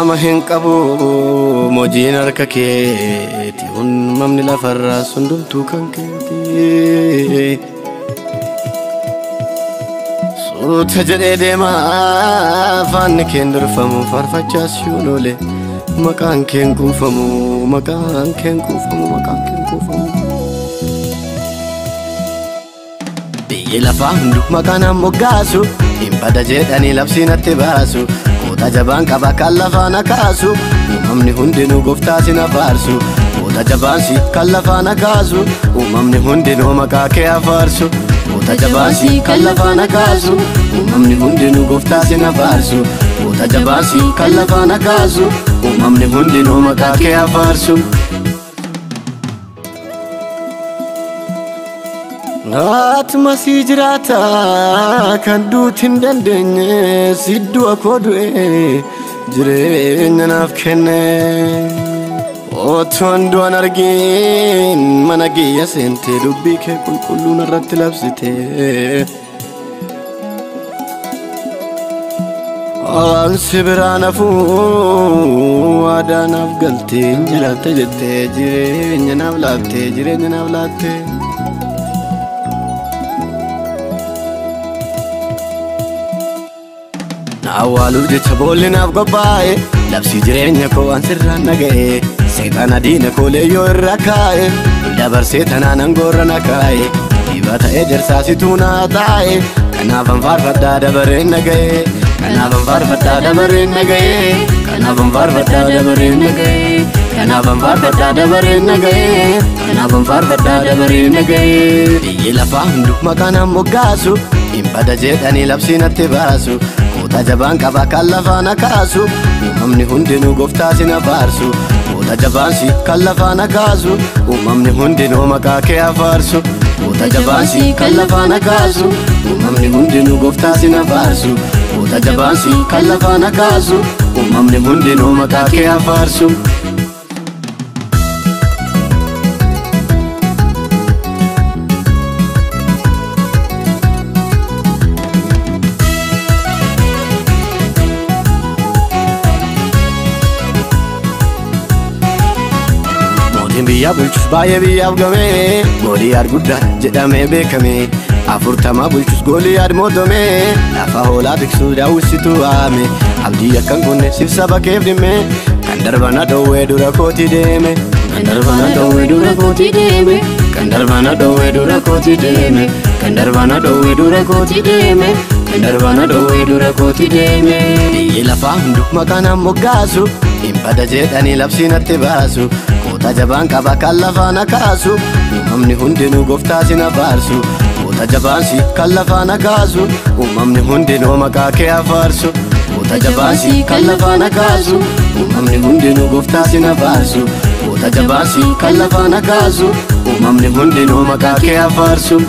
nama hin qabu mojiin harka keeti uumamni lafarraa hundumtuu kan keeti suuta jedhee deema afaanni keen durfamu farfachaas yoon oole maqaan keen kuufamu maqaan keen kuufamu maqaan keen kuufamu biyyi lafaa hundu maqaan moggaasu hin bada jedhanii labsiinatti baasu Kota jabaan qaba kan lafaan kaasu uumamni hundinuu gooftaa sin afaarsu Kota jabaan si kan lafaan kaasu uumamni hundinuu maqaa kee afaarsu Kota jabaan si kan lafaan kaasu uumamni hundinuu gooftaa sin afaarsu Kota jabaan si kan lafaan kaasu uumamni hundinuu maqaa kee afaarsu Atma si jirata kan duutin dandeenye siddu akoodue jireenya naaf kenne otoon du'an argin mana kiyya seente dubbii kee qulqulluun irratti labsite ansi biraan hafuu aadaa naaf galtee jiraatte jettee jireenya naaf laatte Awwaaluu jecha boolli naaf qophaa'e labsii jireenya koo an sirraan dhaga'e seexana diina koo leeyyoo irra kaa'e dabarsee tanaan angoorra na kaa'e dhiibbaa ta'ee jarsaasituu naa taa'e kanaafan faarfadhaa dabareen dhaga'e kanaafan faarfadhaa dabareen dhaga'e kanaafan faarfadhaa dabareen dhaga'e kanaafan faarfadhaa dabareen dhaga'e kanaafan faarfadhaa dabareen dhaga'e biyyi lafaa hundu maqaan moggaasu hin bada jedhanii labsiinatti baasu Kota jabaan qaba kan lafaan kaasu uumamni hundinuu gooftaa sin afaarsu Kota jabaan si kan lafaan kaasu uumamni hundinuu maqaa kee afaarsu Kota jabaan si kan lafaan kaasu uumamni hundinuu gooftaa sin afaarsu Kota jabaan si kan lafaan kaasu uumamni hundinuu maqaa kee afaarsu Biyya bulchus baay'ee biyyaaf gamee Gooliyaad guddaa jedhamee beekame Afurtama bulchus Gooliyaad mootome lafa hoolaa tiksuu daawwisituu waame abdii akkan kunne sibsa bakkeef dhimme kan darbana dhowwee dura kootii deeme kan darbana dhowwee dura kootii deeme kan darbana dhowwee dura kootii deeme kan darbana dhowwee dura kootii deeme kan darbana dhowwee dura kootii deeme biyyi lafaa hundu maqaan moggaasu hin bada jedhanii labsiinatti baasu Kota jabaan qaba kan lafaan kaasu uumamni hundinuu gooftaa sin afaarsu Kota jabaan si kan lafaan kaasu uumamni hundinuu maqaa kee afaarsu Kota jabaan si kan lafaan kaasu uumamni hundinuu gooftaa sin afaarsu Kota jabaan si kan lafaan kaasu uumamni hundinuu maqaa kee afaarsu